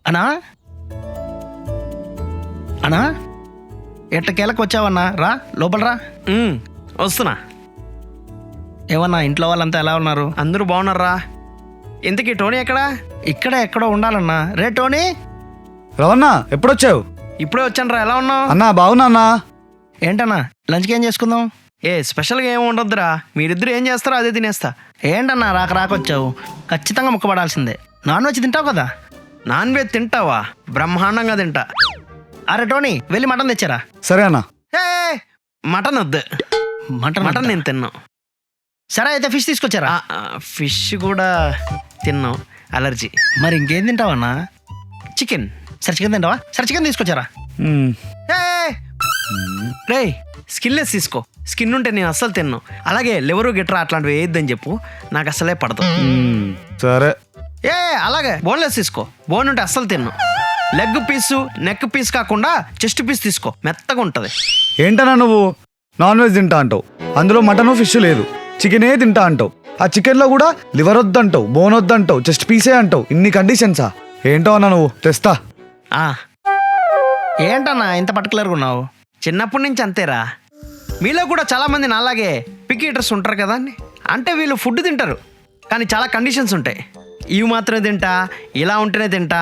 అన్నా అన్నా ఎట్టకేలకు వచ్చావన్నా, రా లోపల రా. వస్తున్నా. ఏమన్నా ఇంట్లో వాళ్ళంతా ఎలా ఉన్నారు? అందరూ బాగున్నారా? ఇంతకీ టోనీ ఎక్కడా? ఇక్కడే ఎక్కడో ఉండాలన్నా. రే టోనీ. రవన్నా ఎప్పుడొచ్చావు? ఇప్పుడే వచ్చాను రా. ఎలా ఉన్నావు? అన్నా బాగున్నా అన్నా. ఏంటన్నా లంచ్కి ఏం చేసుకుందాం? స్పెషల్గా ఏమి ఉండొద్దురా, మీరిద్దరు ఏం చేస్తారో అదే తినేస్తా. ఏంటన్నా రాకొచ్చావు? ఖచ్చితంగా ముక్కబడాల్సిందే. నాన్ వెజ్ తింటావు కదా? నాన్ వెజ్ తింటావా? బ్రహ్మాండంగా తింటా. అరే టోనీ, వెళ్ళి మటన్ తెచ్చారా? సరే అన్నా. మటన్ వద్దు. మటన్ నేను తిన్నాను. సరే అయితే ఫిష్ తీసుకొచ్చారా? ఫిష్ కూడా తిన్నాం, అలర్జీ. మరి ఇంకేం తింటావన్నా? చికెన్. సరే చికెన్ తింటావా? సరే చికెన్ తీసుకొచ్చారా? రే స్కిన్లెస్ తీసుకో. స్కిన్ ఉంటే నేను అస్సలు తిన్నాను. అలాగే లివరు గిట్రా అట్లాంటివి వేయద్దని చెప్పు, నాకు అస్సలే పడదు. సరే. అలాగే బోన్లెస్ తీసుకో. బోన్ ఉంటే అస్సలు తిన్నాను. లెగ్ పీసు నెక్ పీస్ కాకుండా చెస్ట్ పీస్ తీసుకో, మెత్తగా ఉంటుంది. ఏంటన్నా నువ్వు నాన్ వెజ్ తింటా అంటావు, అందులో మటను ఫిష్ లేదు, చికెనే తింటా అంటావు. ఆ చికెన్లో కూడా లివర్ వద్దంటావు, బోన్ వద్దంటావు, చెస్ట్ పీసే అంటావు. ఇన్ని కండిషన్సా? ఏంటో అన్నా నువ్వు. తెస్తా. ఏంటన్నా ఇంత పర్టికులర్గా ఉన్నావు? చిన్నప్పటి నుంచి అంతేరా. మీలో కూడా చాలామంది నాలాగే పిక్ ఈటర్స్ ఉంటారు కదా. అంటే వీళ్ళు ఫుడ్ తింటారు కానీ చాలా కండిషన్స్ ఉంటాయి. ఇవి మాత్రమే తింటా, ఇలా ఉంటేనే తింటా,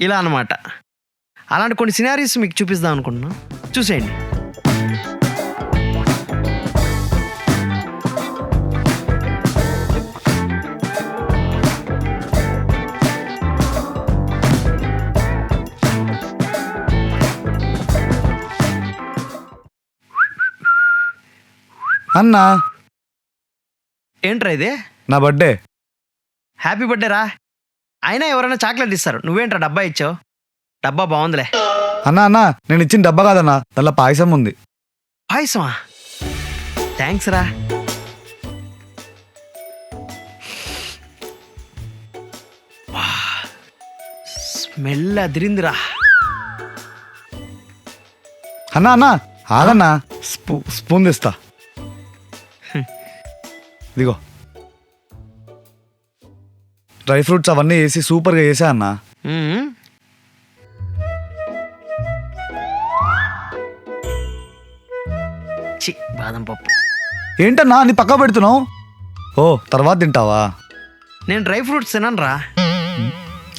ఇలా అన్నమాట. అలాంటి కొన్ని సినారీస్ మీకు చూపిద్దాం అనుకుంటున్నాను, చూసేయండి. అన్నా ఏంట్రా ఇది? నా బర్త్డే. హ్యాపీ బర్త్డే రా. అయినా ఎవరైనా చాక్లెట్ ఇస్తారు, నువ్వేంట్రా డబ్బా ఇచ్చావు? డబ్బా బాగుందిలే. అన్నా అన్నా నేను ఇచ్చిన డబ్బా కాదన్నా, దానిలో పాయసం ఉంది. పాయసమా? థ్యాంక్స్ రా. స్మెల్ అదిరిందిరా. అన్నా అన్నా ఆగన్నా, స్పూన్ తెస్తా. ఇదిగో డ్రై ఫ్రూట్స్ అవన్నీ వేసి సూపర్గా వేసా అన్నా. బాదం పప్పు ఏంటన్నా నీ పక్క పెడుతున్నావు? ఓ తర్వాత తింటావా? నేను డ్రై ఫ్రూట్స్ తినను రా.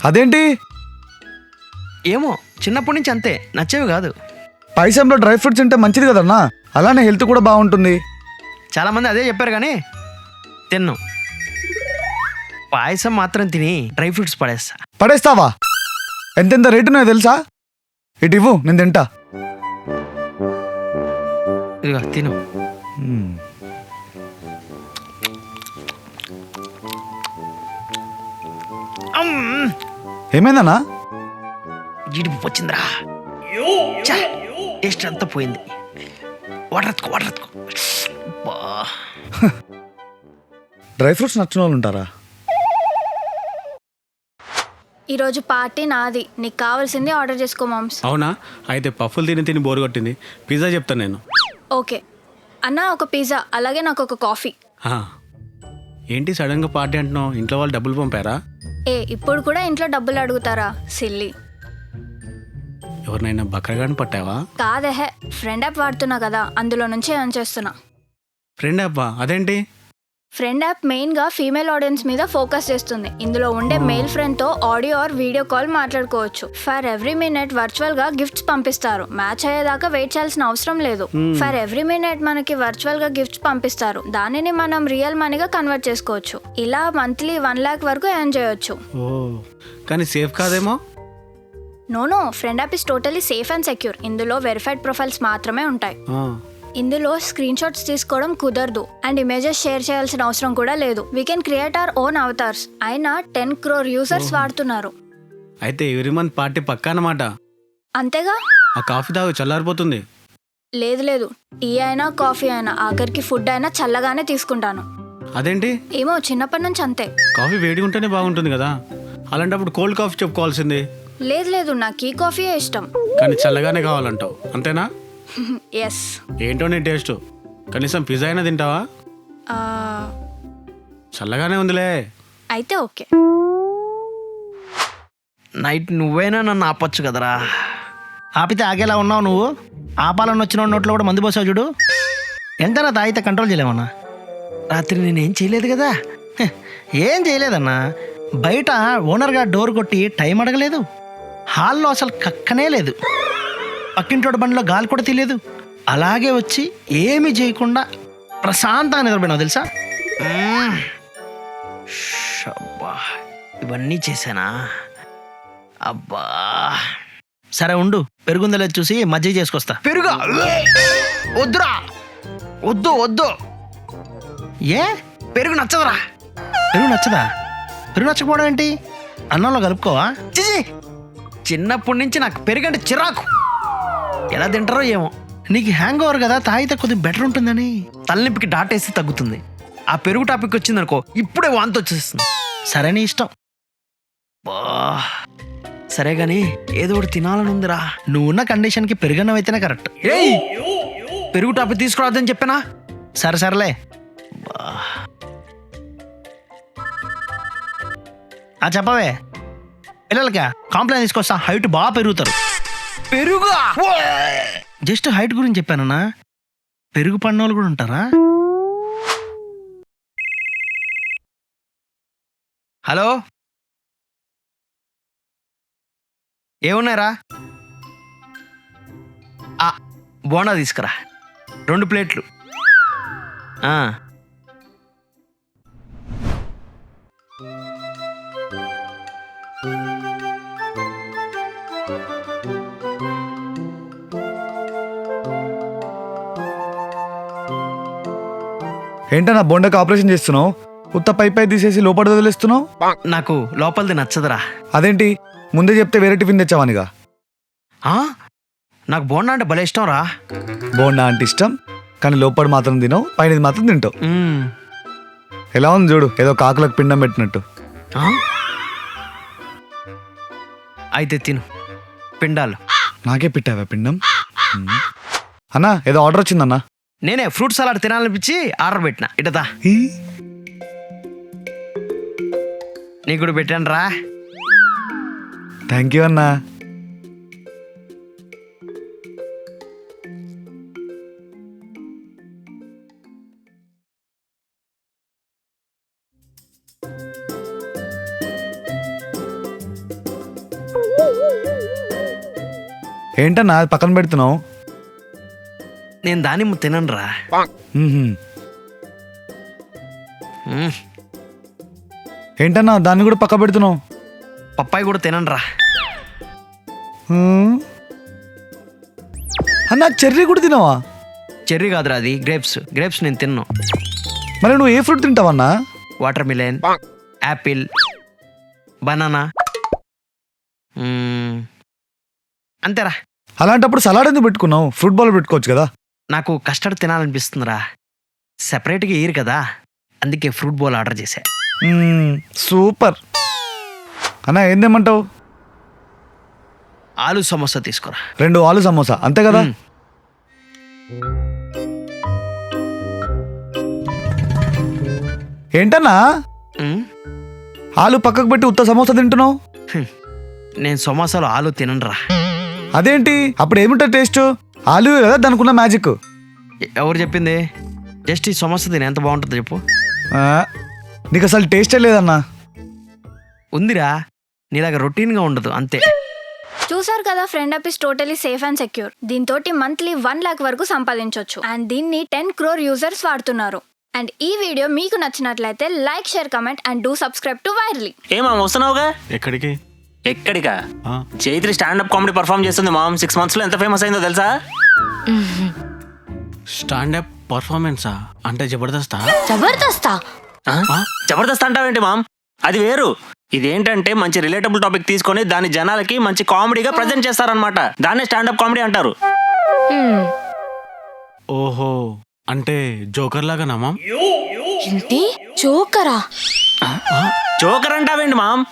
అదేంటి? ఏమో చిన్నప్పటి నుంచి అంతే, నచ్చేవి కాదు. పాయసంలో డ్రై ఫ్రూట్స్ తింటే మంచిది కదన్నా, అలానే హెల్త్ కూడా బాగుంటుంది. చాలామంది అదే చెప్పారు కానీ తిన్నాం. పాయసం మాత్రం తిని డ్రై ఫ్రూట్స్ పడేస్తావా? ఎంతెంత రేటున్నాయో తెలుసా? ఇటు ఇవ్వు, నేను తింటా. ఇదిగో తిను. ఏమైందన్నా? జీడిపప్పు వచ్చిందిరా. టేస్ట్ అంతా పోయింది. వాటర్ ఎత్తుకో. డ్రై ఫ్రూట్స్ నచ్చిన వాళ్ళు ఉంటారా? ఈరోజు పార్టీ నాది, నీకు కావాల్సింది ఆర్డర్ చేసుకో మామ్స్. అవునా? అయితే పఫ్ఫులు తిని బోరు కొట్టింది, పిజ్జా చెప్తాను నేను. ఓకే అన్న, ఒక పిజ్జా, అలాగే నాకు ఒక కాఫీ. ఏంటి సడన్గా పార్టీ అంటున్నావు? ఇంట్లో వాళ్ళు డబ్బులు పంపారా? ఇప్పుడు కూడా ఇంట్లో డబ్బులు అడుగుతారా సిల్లీ? ఎవరినైనా బక్రగాని పట్టావా? కాదహే, ఫ్రెండ్ యాప్ వాడుతున్నా కదా, అందులో నుంచే ఎర్న్ చేస్తున్నా. Friend app? అదేంటి? ఫ్రెండ్ యాప్ మెయిన్గా ఫీమేల్ ఆడియన్స్ మీద ఫోకస్ చేస్తుంది. ఇందులో ఉండే మేల్ ఫ్రెండ్తో ఆడియో ఆర్ వీడియో కాల్ మాట్లాడుకోవచ్చు. ఫర్ ఎవ్రీ మినిట్ వర్చువల్గా గిఫ్ట్స్ పంపిస్తారు. మ్యాచ్ అయ్యేదాకా వెయిట్ చేయాల్సిన అవసరం లేదు. ఫర్ ఎవ్రీ మినిట్ మనకి వర్చువల్గా గిఫ్ట్స్ పంపిస్తారు. దానిని మనం రియల్ మనీగా కన్వర్ట్ చేసుకోవచ్చు. ఇలా మంత్లీ 1 lakh వరకు ఎర్న్ చేయొచ్చు. కానీ సేఫ్ కాదేమో? No, friend app is totally safe and secure. ఇందులో వెరిఫైడ్ ప్రొఫైల్స్ మాత్రమే ఉంటాయి. ఇందులో స్క్రీన్ షాట్స్ తీసుకోవడం కుదరదు అండ్ ఇమేజెస్ షేర్ చేయాల్సిన అవసరం కూడా లేదు. We can create our own avatars. అయినా 10 crore యూజర్స్ వాడుతున్నారు. అయితే ఎవ్రీ మంత్ పార్టీ పక్కా అన్నమాట. అంతేగా. ఆ కాఫీ తాగు, చల్లారిపోతుంది. లేదు, టీ అయినా కాఫీ అయినా ఆఖరికి ఫుడ్ అయినా చల్లగానే తీసుకుంటాను. అదేంటి? ఏమో చిన్నప్పటి నుంచి అంతే. కాఫీ వేడి ఉంటేనే బాగుంటుంది కదా, అలాంటప్పుడు కోల్డ్ కాఫీ చెప్పుకోవాల్సింది. లేదు, నాకు ఈ కాఫీయే ఇష్టం. కానీ చల్లగానే కావాలంటావు, అంతేనా? ఎస్. ఏంటో నీ టేస్ట్. కనీసం పిజ్జా అయినా తింటావా? చల్లగానే ఉందిలే. అయితే ఓకే. నైట్ నువ్వైనా నన్ను ఆపొచ్చు కదరా. ఆపితే ఆగేలా ఉన్నావు నువ్వు. ఆపాలని వచ్చిన నోట్లో కూడా మందు పోసావు చూడు. ఎంతనా తాగితే కంట్రోల్ చేయలేమన్నా. రాత్రి నేనేం చేయలేదు కదా. హె, ఏం చేయలేదన్నా. బయట ఓనర్గా డోర్ కొట్టి టైం అడగలేదు. హాల్లో అసలు కక్కనే లేదు. పక్కింటోడి బండిలో గాలి కూడా తీయలేదు. అలాగే వచ్చి ఏమీ చేయకుండా ప్రశాంతంగా నిద్రపోయినావు తెలుసా. అబ్బా, ఇవన్నీ చేశానా? అబ్బా, సరే ఉండు, పెరుగుందో లేదు చూసి మజ్జిగ చేసుకొస్తా. పెరుగా వద్దురా, వద్దు వద్దు. ఏ పెరుగు నచ్చదురా. పెరుగు నచ్చదా? పెరుగు నచ్చకపోవడం ఏంటి? అన్నంలో కలుపుకోవా? చిచి, చిన్నప్పటి నుంచి నాకు పెరుగంటే చిరాకు. ఎలా తింటారో ఏమో. నీకు హ్యాంగ్ ఓవర్ కదా, తాగితే కొద్దిగా బెటర్ ఉంటుందని. తలనొప్పికి డాటేస్తే తగ్గుతుంది. ఆ పెరుగు టాపిక్ వచ్చిందనుకో ఇప్పుడే వాంతి వచ్చేస్తుంది. సరే నీ ఇష్టం. బా, సరే గాని ఏదో ఒకటి తినాలని ఉందిరా. నువ్వున్న కండిషన్కి పెరుగన్నం అయితేనే కరెక్ట్. ఏయ్, పెరుగు టాపిక్ తీసుకురావద్దని చెప్పానా? సరే సరేలే. చెప్పవే. పిల్లలకి కాంప్లైంట్ తీసుకొస్తా, హైట్ బాగా పెరుగుతారు. పెరుగా? జస్ట్ హైట్ గురించి చెప్పానన్నా. పెరుగు పన్నోళ్ళు కూడా ఉంటారా? హలో, ఏమున్నారా? బోండా తీసుకురా, 2 ప్లేట్లు. ఏంటన్నా బొండకి ఆపరేషన్ చేస్తున్నావు? ఉత్త పై తీసేసి లోపల వదిలేస్తున్నావు. నాకు లోపలిది నచ్చదురా. అదేంటి, ముందే చెప్తే వేరే టిఫిన్ తెచ్చావానిగా. నాకు బోండా అంటే భలే ఇష్టం రా. బోండా అంటే ఇష్టం, కానీ లోపల మాత్రం తినవు, పైన మాత్రం తింటావు. ఎలా ఉంది చూడు, ఏదో కాకులకు పిండం పెట్టినట్టు. అయితే తిను పిండాలు. నాకే పెట్టావా పిండం? అన్నా ఏదో ఆర్డర్ వచ్చిందన్నా. నేనే ఫ్రూట్ సలాడ్ తినాలనిపించి ఆర్డర్ పెట్టిన. ఇటదా నీకు కూడా పెట్టాను రా. థ్యాంక్ యూ అన్నా. ఏంటన్నా అది పక్కన పెడుతున్నావు? నేను దానిమ్మ తినను రా. ఏంటన్నా దాన్ని కూడా పక్క పెడుతున్నావు? పప్పాయి కూడా తినను రా. అన్నా చెర్రీ కూడా తినవా? చెర్రీ కాదురా, అది గ్రేప్స్. గ్రేప్స్ నేను తిన్ను. మరి నువ్వు ఏ ఫ్రూట్ తింటావన్నా? వాటర్ మిలన్, యాపిల్, బనానా, అంతేరా. అలాంటప్పుడు సలాడ్ ఎందుకు పెట్టుకున్నావు? ఫ్రూట్ బాల్ పెట్టుకోవచ్చు కదా. నాకు కస్టర్డ్ తినాలనిపిస్తుందిరా. సెపరేట్గా ఇయ్యరు కదా, అందుకే ఫ్రూట్ బౌల్ ఆర్డర్ చేశా. సూపర్ అన్నా. ఏం తెమ్మంటావు? ఆలు సమోసా తీసుకురా. 2 ఆలు సమోసా అంతే కదా. ఏంటన్నా ఆలు పక్కకు పెట్టి ఉత్త సమోసా తింటున్నావు? నేను సమోసాలో ఆలు తిననురా. అదేంటి, అప్పుడు ఏమిటో టేస్ట్? ఆలు కదా దానికున్న మ్యాజిక్. ఎవరు చెప్పింది? జస్ట్ ఈ సమోసా తిని ఎంత బాగుంటుందో చెప్పు. నీకు అసలు టేస్టే లేదన్నా. ఉందిరా, నీలాగా రొటీన్గా ఉండదు అంతే. చూసారు కదా, friend app is totally safe and secure. దీంతో మంత్లీ 1 lakh వరకు సంపాదించవచ్చు. అండ్ దీన్ని 10 crore యూజర్స్ వాడుతున్నారు. అండ్ ఈ వీడియో మీకు నచ్చినట్లయితే like, share, comment and do subscribe to virally. ఏమా వస్తున్నావుగా? ఎక్కడికి? ఎక్కడికా? చైత్రి స్టాండప్ కామెడీ పర్ఫామ్ చేస్తుంది మామ్. 6 months లో ఎంత ఫేమస్ అయిందో తెలుసా? స్టాండప్ పర్ఫార్మెన్సా? అంటే జబర్దస్తా? జబర్దస్త్ అంటావేంటి మామ్? అది వేరు. ఇదేంటంటే మంచి రిలేటబుల్ టాపిక్ తీసుకొని దాని జనాలకి మంచి కామెడీగా ప్రజెంట్ చేస్తారనమాట. దాన్నే స్టాండప్ కామెడీ అంటారు. ఓహో, అంటే జోకర్ లాగానా మామ్? జోకరా? జోకర్ అంటావేంటి మామ్?